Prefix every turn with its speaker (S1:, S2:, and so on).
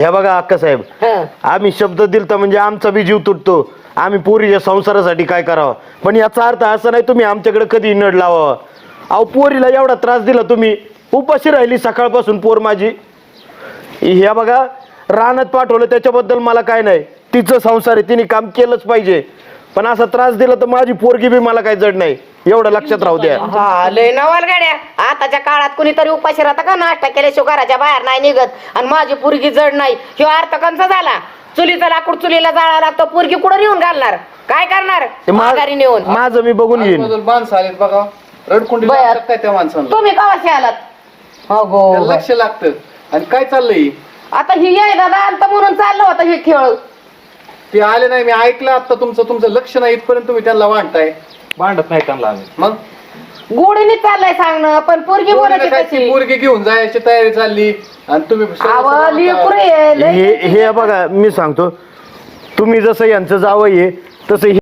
S1: हे बघा अक्का साहेब, आम्ही शब्द दिलता म्हणजे आमचा बी जीव तुटतो. आम्ही पोरीच्या संसारासाठी काय करावं, पण याचा अर्थ असं नाही तुम्ही आमच्याकडे कधी नड लावावं. अहो पोरीला एवढा त्रास दिला तुम्ही, उपाशी राहिली सकाळपासून पोर माझी. ह्या बघा रानात पाठवलं त्याच्याबद्दल मला काय नाही, तिचं संसार आहे, तिने काम केलंच पाहिजे. पण असा त्रास दिला तर माझी पोरगी बी मला काही जड नाही, एवढं लक्षात राहू द्या.
S2: लय नवाल गाड्या. आताच्या काळात कुणीतरी उपाशी राहता का? नाश्ता केल्याशिवाय घराच्या बाहेर नाही निघत. आणि माझी पोरगी जड नाही, ह्यो अर्थ कंचा झाला? चुलीचा लाकूड चुलीला जाळा लागतो, पोरगी कुठं नेऊन घालणार? काय करणार? माघारी नेऊन
S1: माझं मी बघून घेईन.
S3: माणसं आलेत बघा, रडकुंडी लागतात काय त्या माणसाला?
S2: तुम्ही कवाशी आलात?
S3: त्याला लक्ष लागतं. आणि काय चाललंय?
S2: आता ही आहे दादा अंत म्हणून चाललं होतं हे खेळ.
S3: ते आले नाही, मी ऐकलं आता तुमचं लक्ष नाही इथपर्यंत तुम्ही त्यांना वाढताय.
S4: भांडत नाही त्यांना आम्ही.
S3: मग
S2: गोडीने चाललंय सांगणं, पण पोरगी बोलायची कशी?
S3: पोरगी घेऊन जायची तयारी चालली आणि तुम्ही
S1: हे बघा मी सांगतो, तुम्ही जसं यांचं जावं आहे तसं